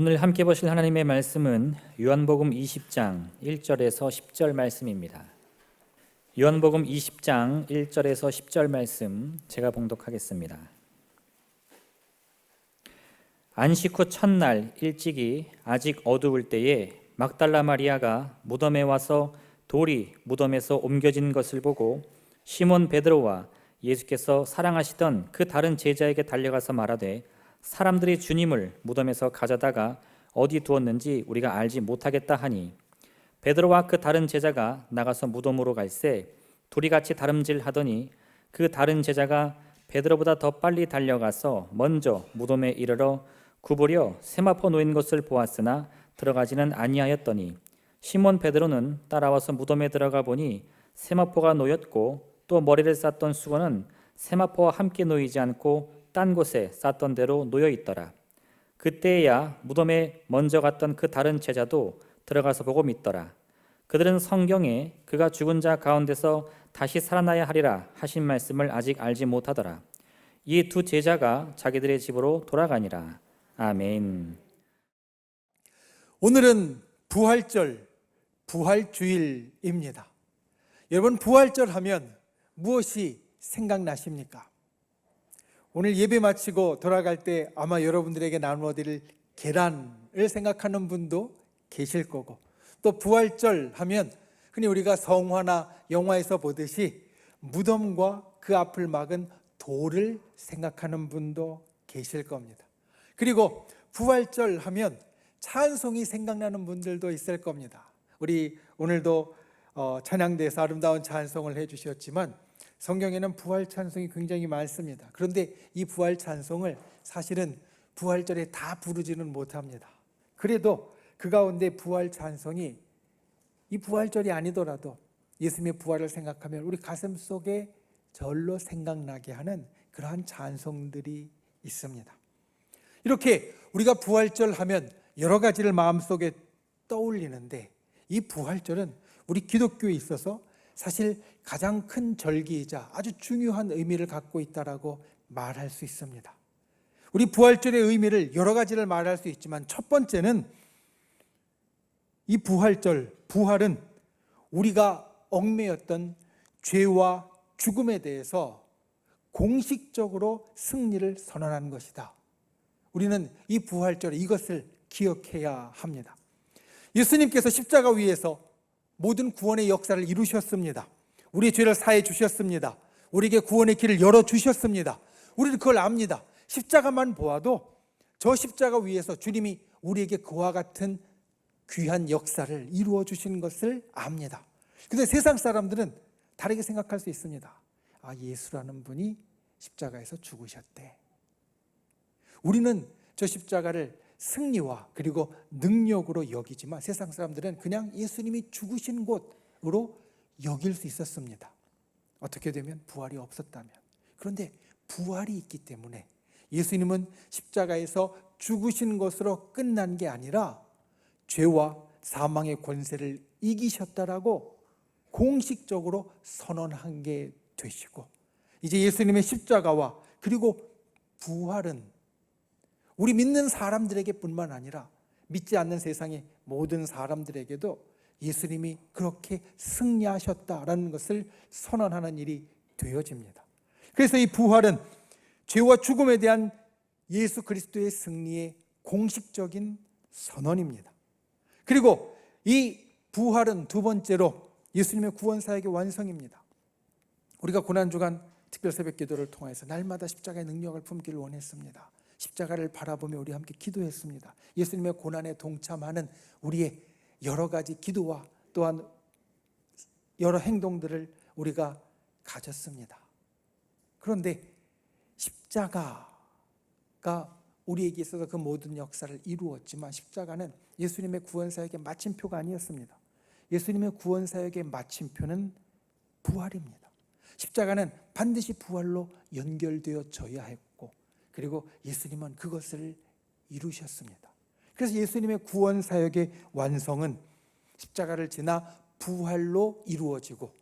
오늘 함께 보실 하나님의 말씀은 요한복음 20장 1절에서 10절 말씀입니다. 요한복음 20장 1절에서 10절 말씀 제가 봉독하겠습니다. 안식 후 첫날 일찍이 아직 어두울 때에 막달라 마리아가 무덤에 와서 돌이 무덤에서 옮겨진 것을 보고 시몬 베드로와 예수께서 사랑하시던 그 다른 제자에게 달려가서 말하되 사람들이 주님을 무덤에서 가져다가 어디 두었는지 우리가 알지 못하겠다 하니 베드로와 그 다른 제자가 나가서 무덤으로 갈새 둘이 같이 다름질하더니 그 다른 제자가 베드로보다 더 빨리 달려가서 먼저 무덤에 이르러 구부려 세마포 놓인 것을 보았으나 들어가지는 아니하였더니 시몬 베드로는 따라와서 무덤에 들어가 보니 세마포가 놓였고 또 머리를 쌌던 수건은 세마포와 함께 놓이지 않고 딴 곳에 쌌던 대로 놓여 있더라. 그때야 무덤에 먼저 갔던 그 다른 제자도 들어가서 보고 믿더라. 그들은 성경에 그가 죽은 자 가운데서 다시 살아나야 하리라 하신 말씀을 아직 알지 못하더라. 이 두 제자가 자기들의 집으로 돌아가니라. 아멘. 오늘은 부활절, 부활주일입니다. 여러분, 부활절 하면 무엇이 생각나십니까? 오늘 예배 마치고 돌아갈 때 아마 여러분들에게 나누어 드릴 계란을 생각하는 분도 계실 거고, 또 부활절 하면 흔히 우리가 성화나 영화에서 보듯이 무덤과 그 앞을 막은 돌을 생각하는 분도 계실 겁니다. 그리고 부활절 하면 찬송이 생각나는 분들도 있을 겁니다. 우리 오늘도 찬양대에서 아름다운 찬송을 해주셨지만 성경에는 부활 찬송이 굉장히 많습니다. 그런데 이 부활 찬송을 사실은 부활절에 다 부르지는 못합니다. 그래도 그 가운데 부활 찬송이 이 부활절이 아니더라도 예수님의 부활을 생각하면 우리 가슴 속에 절로 생각나게 하는 그러한 찬송들이 있습니다. 이렇게 우리가 부활절 하면 여러 가지를 마음속에 떠올리는데 이 부활절은 우리 기독교에 있어서 사실 가장 큰 절기이자 아주 중요한 의미를 갖고 있다라고 말할 수 있습니다. 우리 부활절의 의미를 여러 가지를 말할 수 있지만 첫 번째는 이 부활절, 부활은 우리가 얽매였던 죄와 죽음에 대해서 공식적으로 승리를 선언하는 것이다. 우리는 이 부활절에 이것을 기억해야 합니다. 예수님께서 십자가 위에서 모든 구원의 역사를 이루셨습니다. 우리의 죄를 사해 주셨습니다. 우리에게 구원의 길을 열어주셨습니다. 우리는 그걸 압니다. 십자가만 보아도 저 십자가 위에서 주님이 우리에게 그와 같은 귀한 역사를 이루어 주신 것을 압니다. 그런데 세상 사람들은 다르게 생각할 수 있습니다. 예수라는 분이 십자가에서 죽으셨대. 우리는 저 십자가를 승리와 그리고 능력으로 여기지만 세상 사람들은 그냥 예수님이 죽으신 곳으로 여길 수 있었습니다. 어떻게 되면 부활이 없었다면. 그런데 부활이 있기 때문에 예수님은 십자가에서 죽으신 것으로 끝난 게 아니라 죄와 사망의 권세를 이기셨다라고 공식적으로 선언한 게 되시고, 이제 예수님의 십자가와 그리고 부활은 우리 믿는 사람들에게 뿐만 아니라 믿지 않는 세상의 모든 사람들에게도 예수님이 그렇게 승리하셨다라는 것을 선언하는 일이 되어집니다. 그래서 이 부활은 죄와 죽음에 대한 예수 그리스도의 승리의 공식적인 선언입니다. 그리고 이 부활은 두 번째로 예수님의 구원사역의 완성입니다. 우리가 고난주간 특별 새벽 기도를 통해서 날마다 십자가의 능력을 품기를 원했습니다. 십자가를 바라보며 우리 함께 기도했습니다. 예수님의 고난에 동참하는 우리의 여러 가지 기도와 또한 여러 행동들을 우리가 가졌습니다. 그런데 십자가가 우리에게 있어서 그 모든 역사를 이루었지만 십자가는 예수님의 구원사역의 마침표가 아니었습니다. 예수님의 구원사역의 마침표는 부활입니다. 십자가는 반드시 부활로 연결되어져야 했고, 그리고 예수님은 그것을 이루셨습니다. 그래서 예수님의 구원사역의 완성은 십자가를 지나 부활로 이루어지고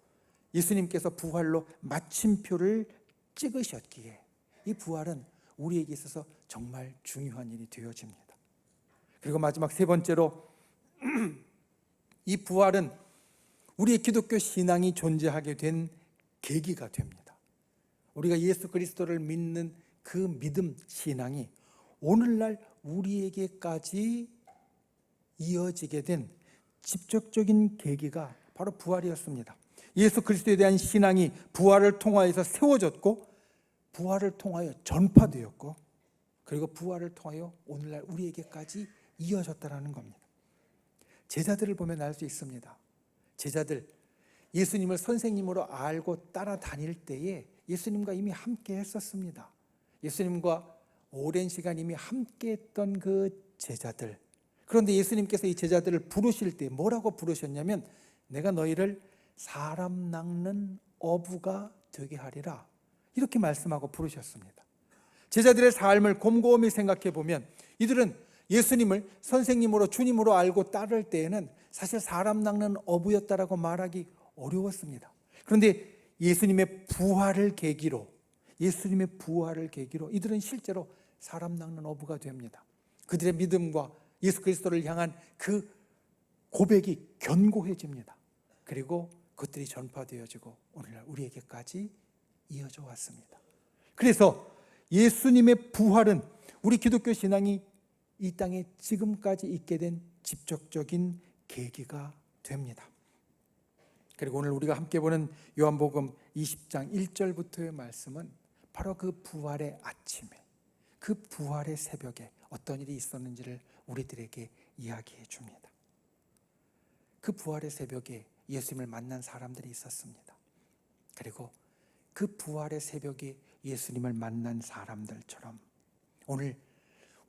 예수님께서 부활로 마침표를 찍으셨기에 이 부활은 우리에게 있어서 정말 중요한 일이 되어집니다. 그리고 마지막 세 번째로 이 부활은 우리의 기독교 신앙이 존재하게 된 계기가 됩니다. 우리가 예수 그리스도를 믿는 그 믿음 신앙이 오늘날 우리에게까지 이어지게 된 직접적인 계기가 바로 부활이었습니다. 예수 그리스도에 대한 신앙이 부활을 통하여서 세워졌고, 부활을 통하여 전파되었고, 그리고 부활을 통하여 오늘날 우리에게까지 이어졌다는 겁니다. 제자들을 보면 알 수 있습니다. 제자들, 예수님을 선생님으로 알고 따라다닐 때에 예수님과 이미 함께 했었습니다. 예수님과 오랜 시간 이미 함께 했던 그 제자들. 그런데 예수님께서 이 제자들을 부르실 때 뭐라고 부르셨냐면, 내가 너희를 사람 낚는 어부가 되게 하리라, 이렇게 말씀하고 부르셨습니다. 제자들의 삶을 곰곰이 생각해 보면 이들은 예수님을 선생님으로 주님으로 알고 따를 때에는 사실 사람 낚는 어부였다라고 말하기 어려웠습니다. 그런데 예수님의 부활을 계기로 이들은 실제로 사람 낚는 어부가 됩니다. 그들의 믿음과 예수 그리스도를 향한 그 고백이 견고해집니다. 그리고 그것들이 전파되어지고 오늘날 우리에게까지 이어져 왔습니다. 그래서 예수님의 부활은 우리 기독교 신앙이 이 땅에 지금까지 있게 된 직접적인 계기가 됩니다. 그리고 오늘 우리가 함께 보는 요한복음 20장 1절부터의 말씀은 바로 그 부활의 아침에, 그 부활의 새벽에 어떤 일이 있었는지를 우리들에게 이야기해 줍니다. 그 부활의 새벽에 예수님을 만난 사람들이 있었습니다. 그리고 그 부활의 새벽에 예수님을 만난 사람들처럼 오늘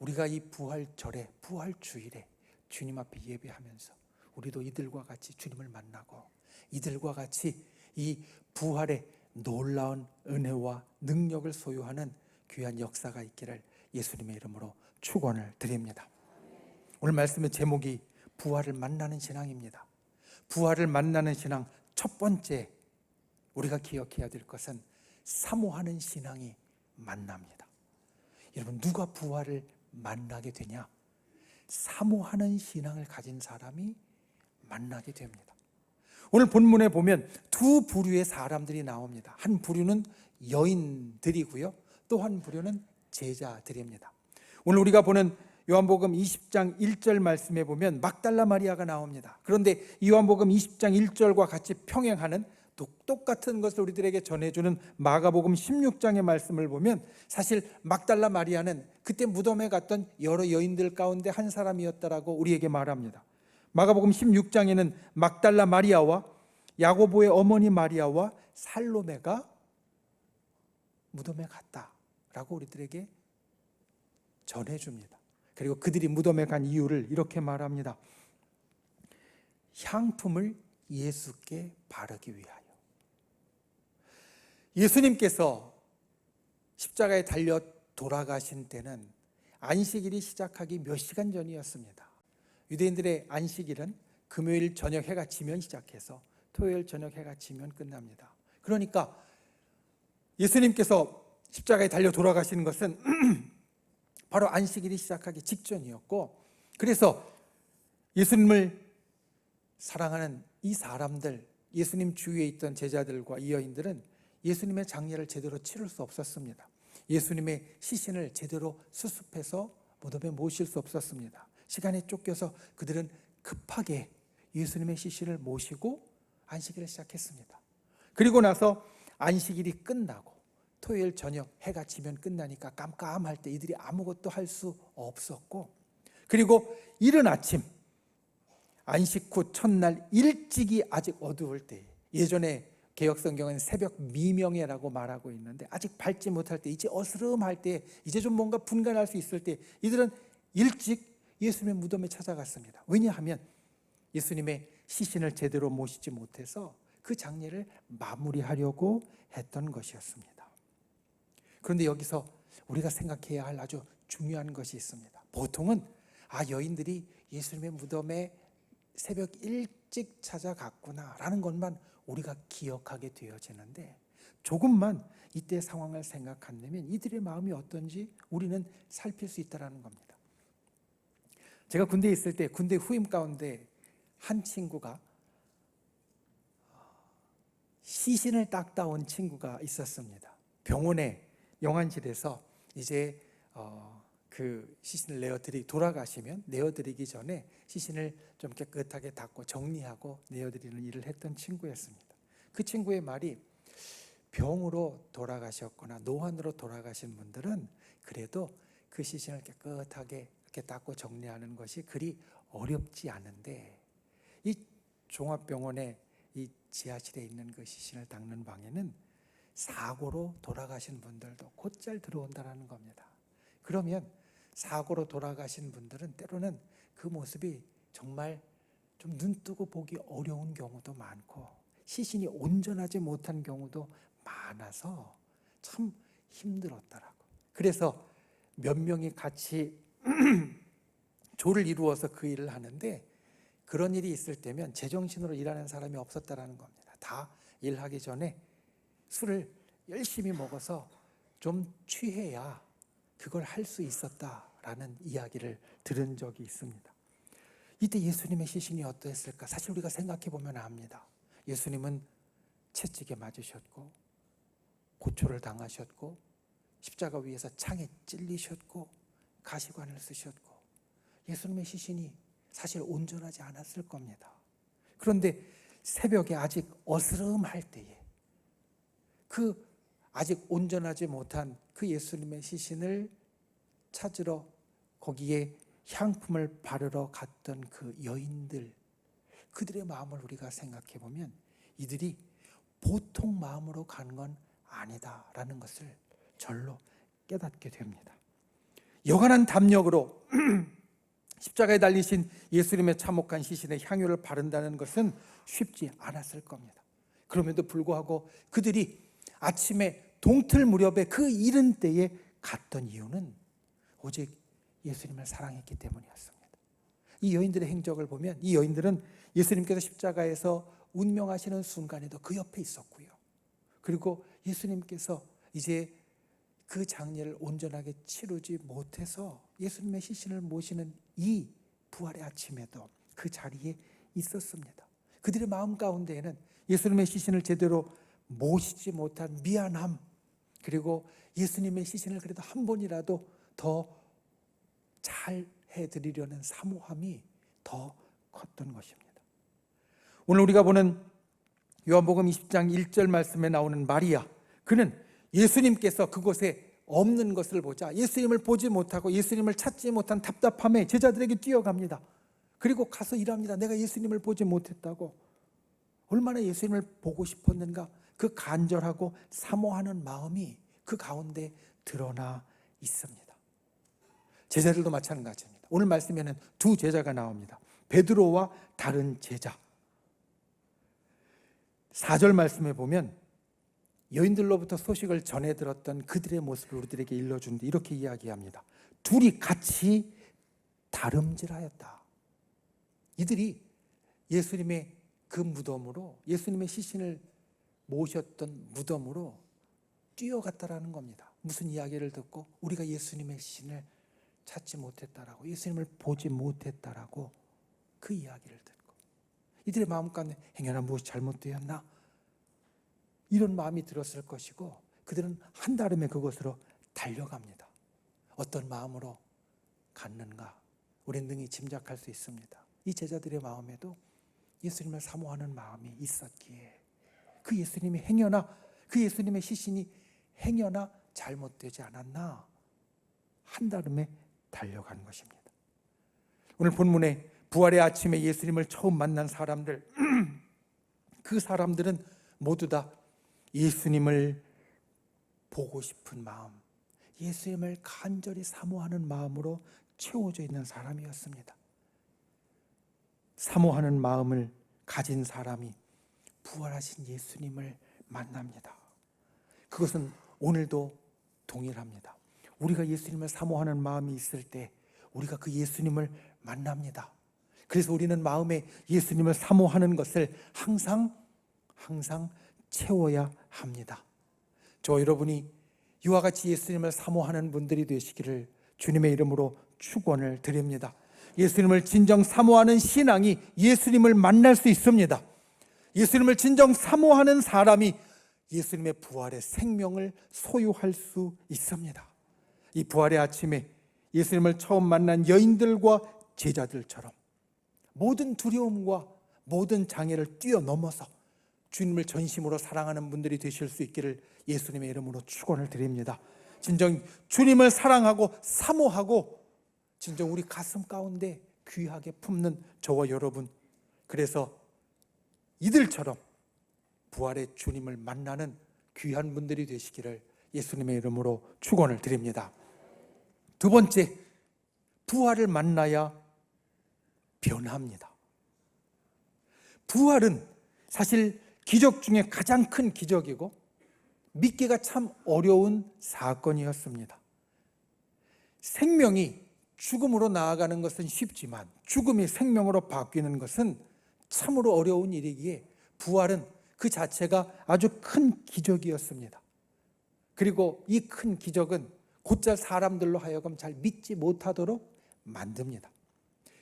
우리가 이 부활절에, 부활주일에 주님 앞에 예배하면서 우리도 이들과 같이 주님을 만나고 이들과 같이 이 부활의 놀라운 은혜와 능력을 소유하는 귀한 역사가 있기를 예수님의 이름으로 축원을 드립니다. 오늘 말씀의 제목이 부활을 만나는 신앙입니다. 부활을 만나는 신앙, 첫 번째 우리가 기억해야 될 것은 사모하는 신앙이 만납니다. 여러분, 누가 부활을 만나게 되냐? 사모하는 신앙을 가진 사람이 만나게 됩니다. 오늘 본문에 보면 두 부류의 사람들이 나옵니다. 한 부류는 여인들이고요, 또 한 부류는 제자들입니다. 오늘 우리가 보는 요한복음 20장 1절 말씀에 보면 막달라 마리아가 나옵니다. 그런데 요한복음 20장 1절과 같이 평행하는 똑같은 것을 우리들에게 전해주는 마가복음 16장의 말씀을 보면 사실 막달라 마리아는 그때 무덤에 갔던 여러 여인들 가운데 한 사람이었다라고 우리에게 말합니다. 마가복음 16장에는 막달라 마리아와 야고보의 어머니 마리아와 살로메가 무덤에 갔다라고 우리들에게 전해줍니다. 그리고 그들이 무덤에 간 이유를 이렇게 말합니다. 향품을 예수께 바르기 위하여. 예수님께서 십자가에 달려 돌아가신 때는 안식일이 시작하기 몇 시간 전이었습니다. 유대인들의 안식일은 금요일 저녁 해가 지면 시작해서 토요일 저녁 해가 지면 끝납니다. 그러니까 예수님께서 십자가에 달려 돌아가시는 것은 바로 안식일이 시작하기 직전이었고, 그래서 예수님을 사랑하는 이 사람들, 예수님 주위에 있던 제자들과 이 여인들은 예수님의 장례를 제대로 치를 수 없었습니다. 예수님의 시신을 제대로 수습해서 무덤에 모실 수 없었습니다. 시간에 쫓겨서 그들은 급하게 예수님의 시신을 모시고 안식일을 시작했습니다. 그리고 나서 안식일이 끝나고 토요일 저녁 해가 지면 끝나니까 깜깜할 때 이들이 아무것도 할 수 없었고, 그리고 이른 아침 안식 후 첫날 일찍이 아직 어두울 때, 예전에 개역성경은 새벽 미명이라고 말하고 있는데 아직 밝지 못할 때, 이제 어스름할 때, 이제 좀 뭔가 분간할 수 있을 때 이들은 일찍 예수님의 무덤에 찾아갔습니다. 왜냐하면 예수님의 시신을 제대로 모시지 못해서 그 장례를 마무리하려고 했던 것이었습니다. 그런데 여기서 우리가 생각해야 할 아주 중요한 것이 있습니다. 보통은 여인들이 예수님의 무덤에 새벽 일찍 찾아갔구나 라는 것만 우리가 기억하게 되어지는데, 조금만 이때 상황을 생각한다면 이들의 마음이 어떤지 우리는 살필 수 있다는 겁니다. 제가 군대에 있을 때 군대 후임 가운데 한 친구가 시신을 닦다 온 친구가 있었습니다. 병원에 영안실에서 이제 그 시신을 돌아가시면 내어드리기 전에 시신을 좀 깨끗하게 닦고 정리하고 내어드리는 일을 했던 친구였습니다. 그 친구의 말이, 병으로 돌아가셨거나 노환으로 돌아가신 분들은 그래도 그 시신을 깨끗하게 이렇게 닦고 정리하는 것이 그리 어렵지 않은데, 이 종합병원의 이 지하실에 있는 그 시신을 닦는 방에는 사고로 돌아가신 분들도 곧잘 들어온다는 겁니다. 그러면 사고로 돌아가신 분들은 때로는 그 모습이 정말 좀 눈뜨고 보기 어려운 경우도 많고 시신이 온전하지 못한 경우도 많아서 참 힘들었더라고. 그래서 몇 명이 같이 조를 이루어서 그 일을 하는데, 그런 일이 있을 때면 제정신으로 일하는 사람이 없었다라는 겁니다. 다 일하기 전에 술을 열심히 먹어서 좀 취해야 그걸 할 수 있었다라는 이야기를 들은 적이 있습니다. 이때 예수님의 시신이 어떠했을까? 사실 우리가 생각해 보면 압니다. 예수님은 채찍에 맞으셨고 고초를 당하셨고 십자가 위에서 창에 찔리셨고 가시관을 쓰셨고, 예수님의 시신이 사실 온전하지 않았을 겁니다. 그런데 새벽에 아직 어스름할 때에 그 아직 온전하지 못한 그 예수님의 시신을 찾으러 거기에 향품을 바르러 갔던 그 여인들, 그들의 마음을 우리가 생각해 보면 이들이 보통 마음으로 간 건 아니다라는 것을 절로 깨닫게 됩니다. 여간한 담력으로 십자가에 달리신 예수님의 참혹한 시신에 향유를 바른다는 것은 쉽지 않았을 겁니다. 그럼에도 불구하고 그들이 아침에 동틀 무렵에 그 이른 때에 갔던 이유는 오직 예수님을 사랑했기 때문이었습니다. 이 여인들의 행적을 보면 이 여인들은 예수님께서 십자가에서 운명하시는 순간에도 그 옆에 있었고요. 그리고 예수님께서 이제 그 장례를 온전하게 치르지 못해서 예수님의 시신을 모시는 이 부활의 아침에도 그 자리에 있었습니다. 그들의 마음 가운데에는 예수님의 시신을 제대로 모시지 못한 미안함, 그리고 예수님의 시신을 그래도 한 번이라도 더 잘 해드리려는 사모함이 더 컸던 것입니다. 오늘 우리가 보는 요한복음 20장 1절 말씀에 나오는 마리아, 그는 예수님께서 그곳에 없는 것을 보자 예수님을 보지 못하고 예수님을 찾지 못한 답답함에 제자들에게 뛰어갑니다. 그리고 가서 일합니다. 내가 예수님을 보지 못했다고. 얼마나 예수님을 보고 싶었는가, 그 간절하고 사모하는 마음이 그 가운데 드러나 있습니다. 제자들도 마찬가지입니다. 오늘 말씀에는 두 제자가 나옵니다. 베드로와 다른 제자. 4절 말씀에 보면 여인들로부터 소식을 전해 들었던 그들의 모습을 우리들에게 일러주는데 이렇게 이야기합니다. 둘이 같이 다름질하였다. 이들이 예수님의 그 무덤으로, 예수님의 시신을 모셨던 무덤으로 뛰어갔다라는 겁니다. 무슨 이야기를 듣고? 우리가 예수님의 시신을 찾지 못했다라고, 예수님을 보지 못했다라고 그 이야기를 듣고, 이들의 마음 가운데 행여나 무엇이 잘못되었나 이런 마음이 들었을 것이고, 그들은 한달음에 그곳으로 달려갑니다. 어떤 마음으로 갔는가 우리는 능히 짐작할 수 있습니다. 이 제자들의 마음에도 예수님을 사모하는 마음이 있었기에 그 예수님이 행여나, 그 예수님의 시신이 행여나 잘못되지 않았나 한달음에 달려간 것입니다. 오늘 본문에 부활의 아침에 예수님을 처음 만난 사람들, 그 사람들은 모두 다 예수님을 보고 싶은 마음, 예수님을 간절히 사모하는 마음으로 채워져 있는 사람이었습니다. 사모하는 마음을 가진 사람이 부활하신 예수님을 만납니다. 그것은 오늘도 동일합니다. 우리가 예수님을 사모하는 마음이 있을 때 우리가 그 예수님을 만납니다. 그래서 우리는 마음에 예수님을 사모하는 것을 항상 채워야 합니다. 저 여러분이 이와 같이 예수님을 사모하는 분들이 되시기를 주님의 이름으로 축원을 드립니다. 예수님을 진정 사모하는 신앙이 예수님을 만날 수 있습니다. 예수님을 진정 사모하는 사람이 예수님의 부활의 생명을 소유할 수 있습니다. 이 부활의 아침에 예수님을 처음 만난 여인들과 제자들처럼 모든 두려움과 모든 장애를 뛰어넘어서 주님을 전심으로 사랑하는 분들이 되실 수 있기를 예수님의 이름으로 축원을 드립니다. 진정 주님을 사랑하고 사모하고 진정 우리 가슴 가운데 귀하게 품는 저와 여러분, 그래서 이들처럼 부활의 주님을 만나는 귀한 분들이 되시기를 예수님의 이름으로 축원을 드립니다. 두 번째, 부활을 만나야 변합니다. 부활은 사실 기적 중에 가장 큰 기적이고 믿기가 참 어려운 사건이었습니다. 생명이 죽음으로 나아가는 것은 쉽지만 죽음이 생명으로 바뀌는 것은 참으로 어려운 일이기에 부활은 그 자체가 아주 큰 기적이었습니다. 그리고 이 큰 기적은 곧잘 사람들로 하여금 잘 믿지 못하도록 만듭니다.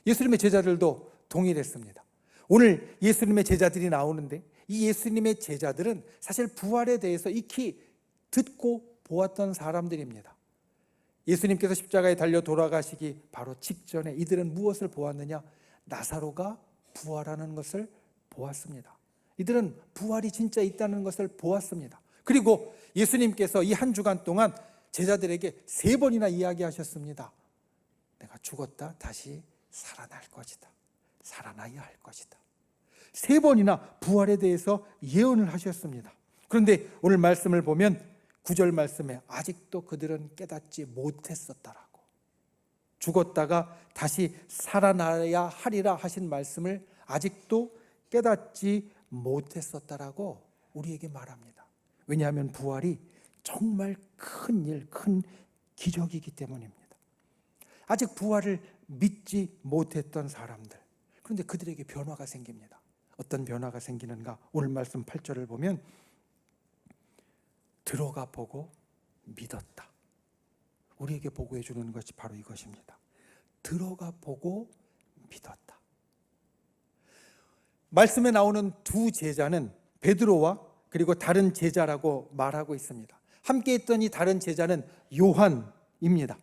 예수님의 제자들도 동일했습니다. 오늘 예수님의 제자들이 나오는데 이 예수님의 제자들은 사실 부활에 대해서 익히 듣고 보았던 사람들입니다. 예수님께서 십자가에 달려 돌아가시기 바로 직전에 이들은 무엇을 보았느냐? 나사로가 부활하는 것을 보았습니다. 이들은 부활이 진짜 있다는 것을 보았습니다. 그리고 예수님께서 이 한 주간 동안 제자들에게 3번이나 이야기하셨습니다. 내가 죽었다 다시 살아날 것이다. 살아나야 할 것이다. 3번이나 부활에 대해서 예언을 하셨습니다. 그런데 오늘 말씀을 보면 9절 말씀에 아직도 그들은 깨닫지 못했었다라고, 죽었다가 다시 살아나야 하리라 하신 말씀을 아직도 깨닫지 못했었다라고 우리에게 말합니다. 왜냐하면 부활이 정말 큰 일, 큰 기적이기 때문입니다. 아직 부활을 믿지 못했던 사람들, 그런데 그들에게 변화가 생깁니다. 어떤 변화가 생기는가? 오늘 말씀 8절을 보면 들어가 보고 믿었다. 우리에게 보고해 주는 것이 바로 이것입니다. 들어가 보고 믿었다. 말씀에 나오는 두 제자는 베드로와 그리고 다른 제자라고 말하고 있습니다. 함께 했던 이 다른 제자는 요한입니다.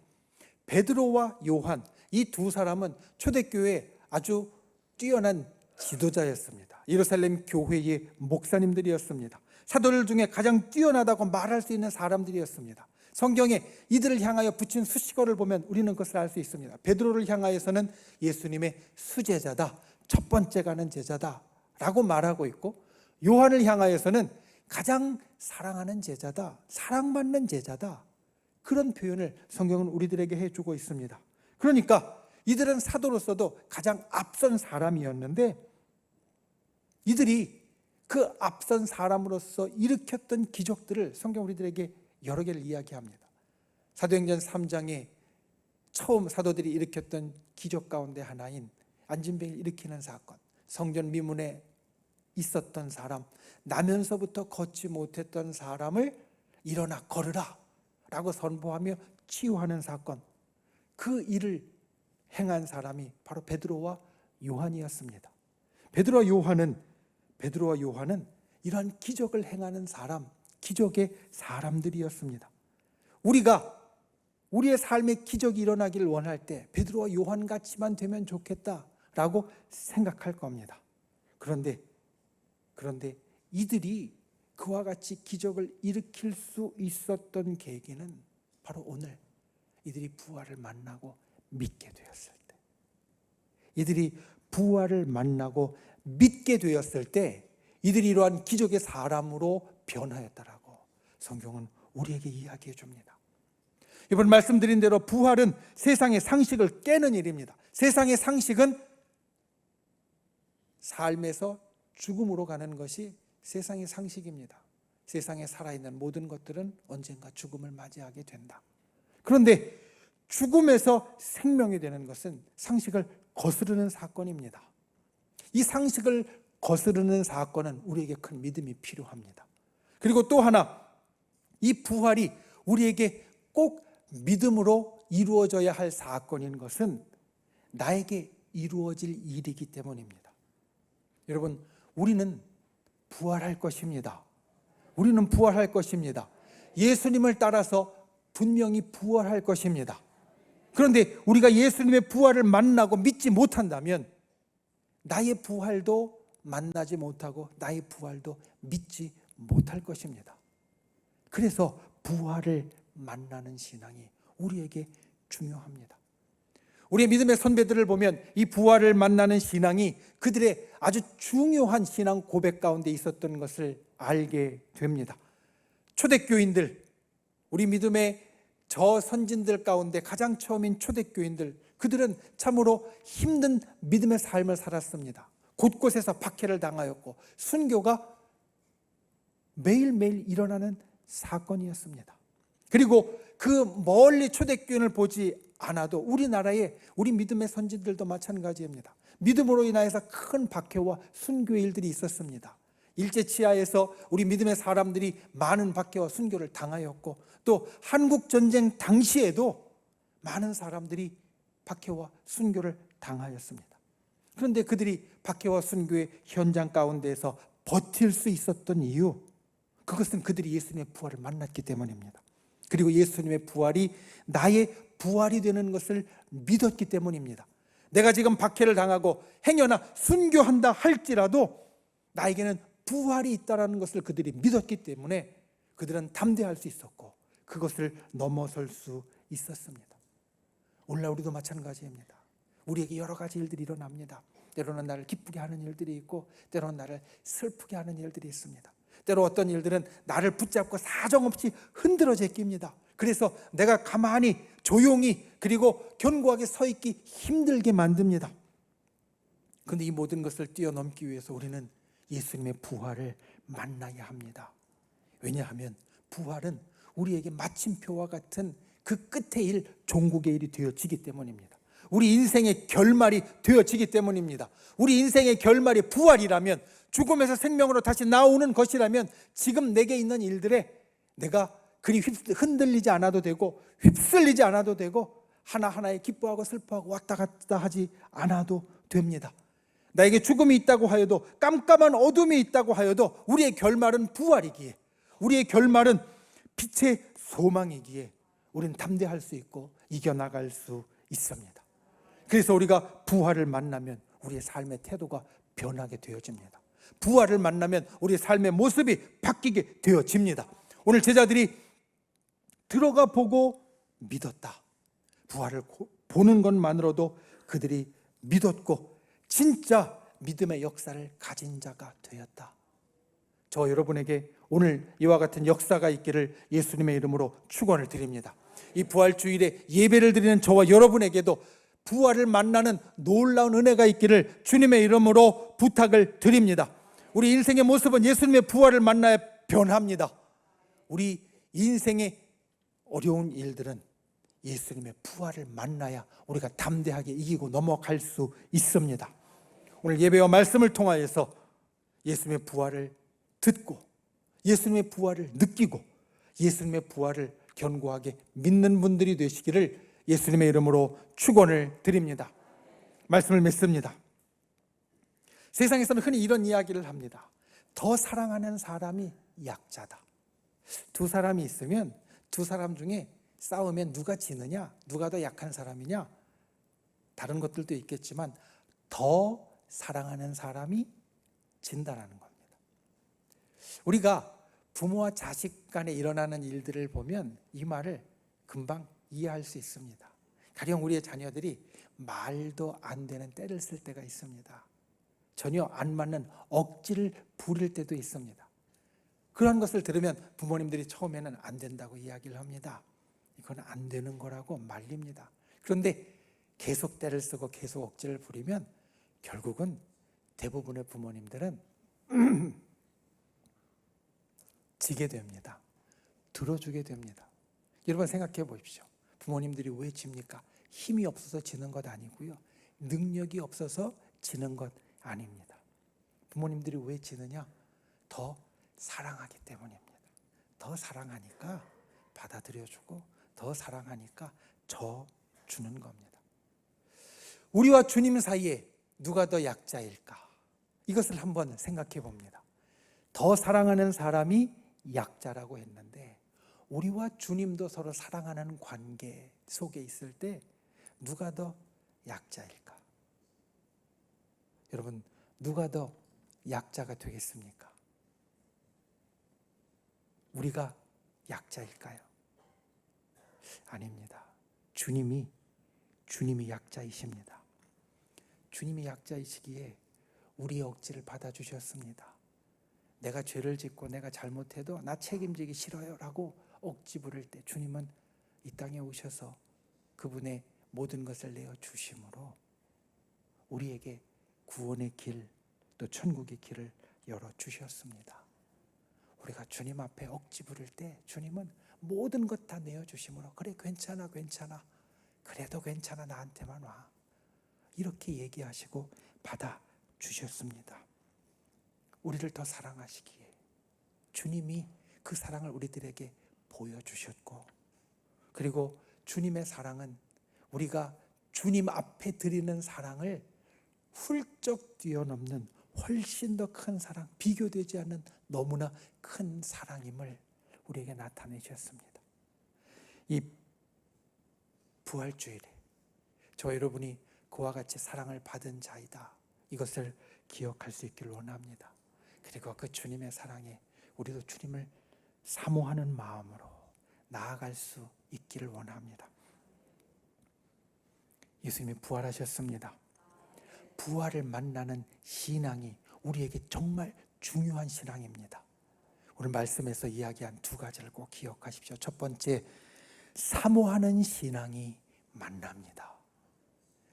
베드로와 요한, 이 두 사람은 초대교회의 아주 뛰어난 지도자였습니다. 예루살렘 교회의 목사님들이었습니다. 사도들 중에 가장 뛰어나다고 말할 수 있는 사람들이었습니다. 성경에 이들을 향하여 붙인 수식어를 보면 우리는 그것을 알 수 있습니다. 베드로를 향하여서는 예수님의 수제자다, 첫 번째 가는 제자다 라고 말하고 있고, 요한을 향하여서는 가장 사랑하는 제자다, 사랑받는 제자다, 그런 표현을 성경은 우리들에게 해주고 있습니다. 그러니까 이들은 사도로서도 가장 앞선 사람이었는데 이들이 그 앞선 사람으로서 일으켰던 기적들을 성경 우리들에게 여러 개를 이야기합니다. 사도행전 3장에 처음 사도들이 일으켰던 기적 가운데 하나인 안진뱅이를 일으키는 사건, 성전 미문에 있었던 사람, 나면서부터 걷지 못했던 사람을 일어나 걸으라 라고 선포하며 치유하는 사건, 그 일을 행한 사람이 바로 베드로와 요한이었습니다. 베드로와 요한은 이러한 기적을 행하는 사람, 기적의 사람들이었습니다. 우리가 우리의 삶에 기적이 일어나기를 원할 때 베드로와 요한같이만 되면 좋겠다라고 생각할 겁니다. 그런데 이들이 그와 같이 기적을 일으킬 수 있었던 계기는 바로 오늘 이들이 부활을 만나고 믿게 되었을 때, 이들이 부활을 만나고 믿게 되었을 때 이들이 이러한 기적의 사람으로 변하였다라고 성경은 우리에게 이야기해 줍니다. 이번 말씀드린 대로 부활은 세상의 상식을 깨는 일입니다. 세상의 상식은 삶에서 죽음으로 가는 것이 세상의 상식입니다. 세상에 살아있는 모든 것들은 언젠가 죽음을 맞이하게 된다. 그런데 죽음에서 생명이 되는 것은 상식을 거스르는 사건입니다. 이 상식을 거스르는 사건은 우리에게 큰 믿음이 필요합니다. 그리고 또 하나, 이 부활이 우리에게 꼭 믿음으로 이루어져야 할 사건인 것은 나에게 이루어질 일이기 때문입니다. 여러분, 우리는 부활할 것입니다. 우리는 부활할 것입니다. 예수님을 따라서 분명히 부활할 것입니다. 그런데 우리가 예수님의 부활을 만나고 믿지 못한다면 나의 부활도 만나지 못하고 나의 부활도 믿지 못할 것입니다. 그래서 부활을 만나는 신앙이 우리에게 중요합니다. 우리의 믿음의 선배들을 보면 이 부활을 만나는 신앙이 그들의 아주 중요한 신앙 고백 가운데 있었던 것을 알게 됩니다. 초대교인들, 우리 믿음의 저 선진들 가운데 가장 처음인 초대교인들, 그들은 참으로 힘든 믿음의 삶을 살았습니다. 곳곳에서 박해를 당하였고 순교가 매일매일 일어나는 사건이었습니다. 그리고 그 멀리 초대교인을 보지 않아도 우리나라의 우리 믿음의 선진들도 마찬가지입니다. 믿음으로 인하여서 큰 박해와 순교의 일들이 있었습니다. 일제치하에서 우리 믿음의 사람들이 많은 박해와 순교를 당하였고 또 한국전쟁 당시에도 많은 사람들이 박해와 순교를 당하였습니다. 그런데 그들이 박해와 순교의 현장 가운데에서 버틸 수 있었던 이유, 그것은 그들이 예수님의 부활을 만났기 때문입니다. 그리고 예수님의 부활이 나의 부활이 되는 것을 믿었기 때문입니다. 내가 지금 박해를 당하고 행여나 순교한다 할지라도 나에게는 부활이 있다는 것을 그들이 믿었기 때문에 그들은 담대할 수 있었고 그것을 넘어설 수 있었습니다. 오늘날 우리도 마찬가지입니다. 우리에게 여러 가지 일들이 일어납니다. 때로는 나를 기쁘게 하는 일들이 있고 때로는 나를 슬프게 하는 일들이 있습니다. 때로 어떤 일들은 나를 붙잡고 사정없이 흔들어 제낍니다. 그래서 내가 가만히 조용히 그리고 견고하게 서 있기 힘들게 만듭니다. 그런데 이 모든 것을 뛰어넘기 위해서 우리는 예수님의 부활을 만나야 합니다. 왜냐하면 부활은 우리에게 마침표와 같은 그 끝의 일, 종국의 일이 되어지기 때문입니다. 우리 인생의 결말이 되어지기 때문입니다. 우리 인생의 결말이 부활이라면, 죽음에서 생명으로 다시 나오는 것이라면 지금 내게 있는 일들에 내가 그리 흔들리지 않아도 되고 휩쓸리지 않아도 되고 하나하나에 기뻐하고 슬퍼하고 왔다 갔다 하지 않아도 됩니다. 나에게 죽음이 있다고 하여도, 깜깜한 어둠이 있다고 하여도 우리의 결말은 부활이기에, 우리의 결말은 빛의 소망이기에 우리는 담대할 수 있고 이겨나갈 수 있습니다. 그래서 우리가 부활을 만나면 우리의 삶의 태도가 변하게 되어집니다. 부활을 만나면 우리의 삶의 모습이 바뀌게 되어집니다. 오늘 제자들이 들어가 보고 믿었다. 부활을 보는 것만으로도 그들이 믿었고 진짜 믿음의 역사를 가진 자가 되었다. 저 여러분에게 오늘 이와 같은 역사가 있기를 예수님의 이름으로 축원을 드립니다. 이 부활주일에 예배를 드리는 저와 여러분에게도 부활을 만나는 놀라운 은혜가 있기를 주님의 이름으로 부탁을 드립니다. 우리 인생의 모습은 예수님의 부활을 만나야 변합니다. 우리 인생의 어려운 일들은 예수님의 부활을 만나야 우리가 담대하게 이기고 넘어갈 수 있습니다. 오늘 예배와 말씀을 통하여서 예수님의 부활을 듣고 예수님의 부활을 느끼고 예수님의 부활을 견고하게 믿는 분들이 되시기를 예수님의 이름으로 축원을 드립니다. 말씀을 맺습니다. 세상에서는 흔히 이런 이야기를 합니다. 더 사랑하는 사람이 약자다. 두 사람이 있으면 두 사람 중에 싸우면 누가 지느냐, 누가 더 약한 사람이냐, 다른 것들도 있겠지만 더 사랑하는 사람이 진다라는 겁니다. 우리가 부모와 자식 간에 일어나는 일들을 보면 이 말을 금방 이해할 수 있습니다. 가령 우리의 자녀들이 말도 안 되는 때를 쓸 때가 있습니다. 전혀 안 맞는 억지를 부릴 때도 있습니다. 그런 것을 들으면 부모님들이 처음에는 안 된다고 이야기를 합니다. 이건 안 되는 거라고 말립니다. 그런데 계속 때를 쓰고 계속 억지를 부리면 결국은 대부분의 부모님들은 지게 됩니다. 들어주게 됩니다. 여러분 생각해 보십시오. 부모님들이 왜 집니까? 힘이 없어서 지는 것 아니고요. 능력이 없어서 지는 것 아닙니다. 부모님들이 왜 지느냐? 더 사랑하기 때문입니다. 더 사랑하니까 받아들여주고 더 사랑하니까 줘 주는 겁니다. 우리와 주님 사이에 누가 더 약자일까? 이것을 한번 생각해 봅니다. 더 사랑하는 사람이 약자라고 했는데 우리와 주님도 서로 사랑하는 관계 속에 있을 때 누가 더 약자일까? 여러분, 누가 더 약자가 되겠습니까? 우리가 약자일까요? 아닙니다. 주님이 약자이십니다. 주님이 약자이시기에 우리의 억지를 받아주셨습니다. 내가 죄를 짓고 내가 잘못해도 나 책임지기 싫어요 라고 억지 부릴 때 주님은 이 땅에 오셔서 그분의 모든 것을 내어주심으로 우리에게 구원의 길, 또 천국의 길을 열어주셨습니다. 우리가 주님 앞에 억지 부릴 때 주님은 모든 것 다 내어주심으로 그래 괜찮아 그래도 괜찮아 나한테만 와 이렇게 얘기하시고 받아주셨습니다. 우리를 더 사랑하시기에 주님이 그 사랑을 우리들에게 보여주셨고, 그리고 주님의 사랑은 우리가 주님 앞에 드리는 사랑을 훌쩍 뛰어넘는 훨씬 더 큰 사랑, 비교되지 않는 너무나 큰 사랑임을 우리에게 나타내셨습니다. 이 부활주일에 저 여러분이 그와 같이 사랑을 받은 자이다, 이것을 기억할 수 있기를 원합니다. 그리고 그 주님의 사랑에 우리도 주님을 사모하는 마음으로 나아갈 수 있기를 원합니다. 예수님이 부활하셨습니다. 부활을 만나는 신앙이 우리에게 정말 중요한 신앙입니다. 오늘 말씀에서 이야기한 두 가지를 꼭 기억하십시오. 첫 번째, 사모하는 신앙이 만납니다.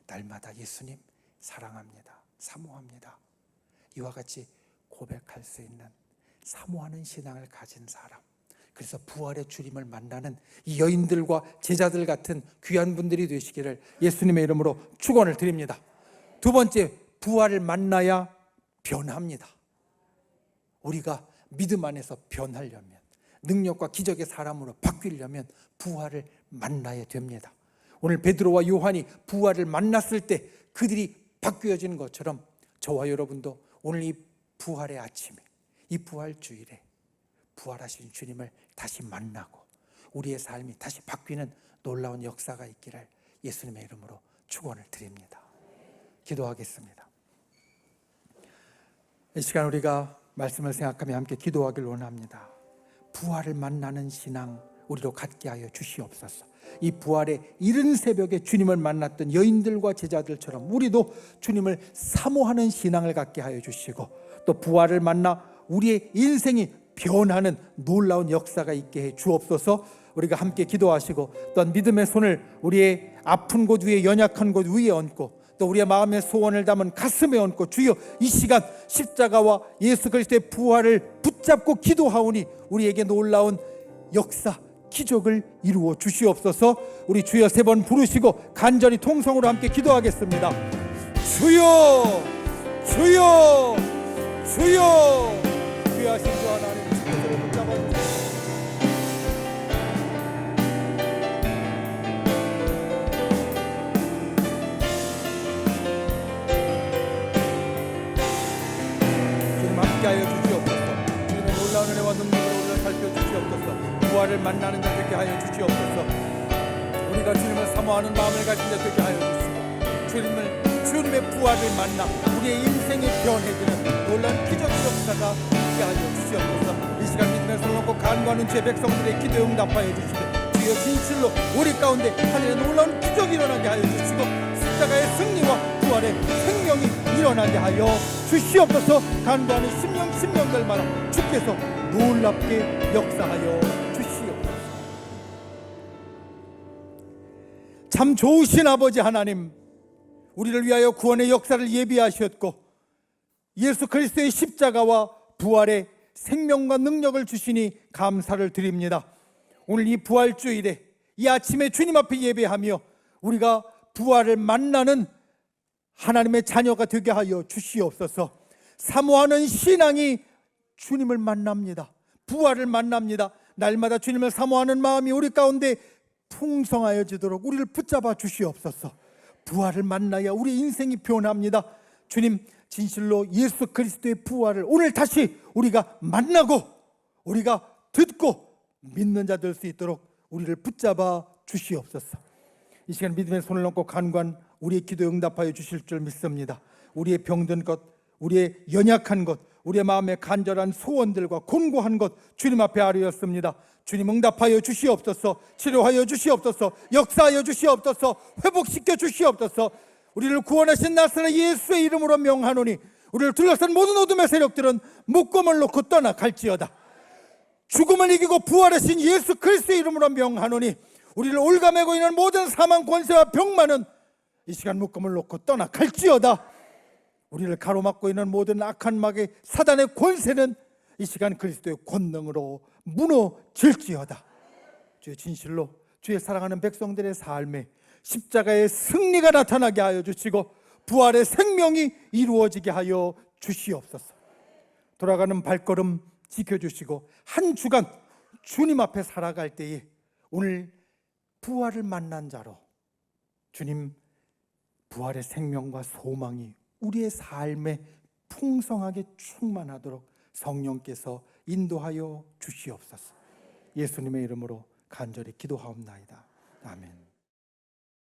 날마다 예수님 사랑합니다, 사모합니다, 이와 같이 고백할 수 있는 사모하는 신앙을 가진 사람, 그래서 부활의 주님을 만나는 이 여인들과 제자들 같은 귀한 분들이 되시기를 예수님의 이름으로 축원을 드립니다. 두 번째, 부활을 만나야 변합니다. 우리가 믿음 안에서 변하려면, 능력과 기적의 사람으로 바뀌려면 부활을 만나야 됩니다. 오늘 베드로와 요한이 부활을 만났을 때 그들이 바뀌어지는 것처럼 저와 여러분도 오늘 이 부활의 아침에, 이 부활주일에 부활하신 주님을 다시 만나고 우리의 삶이 다시 바뀌는 놀라운 역사가 있기를 예수님의 이름으로 축원을 드립니다. 기도하겠습니다. 이 시간 우리가 말씀을 생각하며 함께 기도하길 원합니다. 부활을 만나는 신앙 우리로 갖게 하여 주시옵소서. 이 부활의 이른 새벽에 주님을 만났던 여인들과 제자들처럼 우리도 주님을 사모하는 신앙을 갖게 하여 주시고, 또 부활을 만나 우리의 인생이 변하는 놀라운 역사가 있게 해 주옵소서. 우리가 함께 기도하시고 또한 믿음의 손을 우리의 아픈 곳 위에, 연약한 곳 위에 얹고 또 우리의 마음의 소원을 담은 가슴에 얹고, 주여 이 시간 십자가와 예수 그리스도의 부활을 붙잡고 기도하오니 우리에게 놀라운 역사, 기적을 이루어 주시옵소서. 우리 주여 세 번 부르시고 간절히 통성으로 함께 기도하겠습니다. 주여, 주여, 주여. 귀하신 주 하나님, 주께서 붙잡아 주시옵소서. 주님 함께하여 주시옵소서. 주님의 놀라운 은혜와 능력으로 우리를 살펴주시옵소서. 부활을 만나는 자 되게 하여 주시옵소서. 우리가 주님을 사모하는 마음을 가진 자 되게 하여 주시고, 주님의 부활을 만나 우리의 인생이 변해지는 놀라운 기적 역사가 있게 하여 주시옵소서. 이 시간 믿음의 손을 놓고 간구하는 제 백성들의 기도에 응답하여 주시되, 주여 진실로 우리 가운데 하늘의 놀라운 기적이 일어나게 하여 주시고, 십자가의 승리와 부활의 생명이 일어나게 하여 주시옵소서. 간구하는 심령들마다 주께서 놀랍게 역사하여 주시옵소서. 참 좋으신 아버지 하나님, 우리를 위하여 구원의 역사를 예비하셨고 예수 그리스도의 십자가와 부활의 생명과 능력을 주시니 감사를 드립니다. 오늘 이 부활주일에 이 아침에 주님 앞에 예배하며 우리가 부활을 만나는 하나님의 자녀가 되게 하여 주시옵소서. 사모하는 신앙이 주님을 만납니다. 부활을 만납니다. 날마다 주님을 사모하는 마음이 우리 가운데 풍성하여지도록 우리를 붙잡아 주시옵소서. 부활을 만나야 우리 인생이 변합니다. 주님, 진실로 예수 그리스도의 부활을 오늘 다시 우리가 만나고 우리가 듣고 믿는 자 될 수 있도록 우리를 붙잡아 주시옵소서. 이 시간 믿음의 손을 얹고 간구한 우리의 기도 응답하여 주실 줄 믿습니다. 우리의 병든 것, 우리의 연약한 것, 우리의 마음의 간절한 소원들과 곤고한 것 주님 앞에 아뢰었습니다. 주님 응답하여 주시옵소서. 치료하여 주시옵소서. 역사하여 주시옵소서. 회복시켜 주시옵소서. 우리를 구원하신 나사렛 예수의 이름으로 명하노니 우리를 둘러싼 모든 어둠의 세력들은 묶음을 놓고 떠나갈지어다. 죽음을 이기고 부활하신 예수 그리스도의 이름으로 명하노니 우리를 올가매고 있는 모든 사망 권세와 병만은 이 시간 묶음을 놓고 떠나갈지어다. 우리를 가로막고 있는 모든 악한 마귀 사단의 권세는 이 시간 그리스도의 권능으로 무너질지어다. 주의 진실로 주의 사랑하는 백성들의 삶에 십자가의 승리가 나타나게 하여 주시고 부활의 생명이 이루어지게 하여 주시옵소서. 돌아가는 발걸음 지켜주시고 한 주간 주님 앞에 살아갈 때에 오늘 부활을 만난 자로 주님 부활의 생명과 소망이 우리의 삶에 풍성하게 충만하도록 성령께서 인도하여 주시옵소서. 예수님의 이름으로 간절히 기도하옵나이다. 아멘.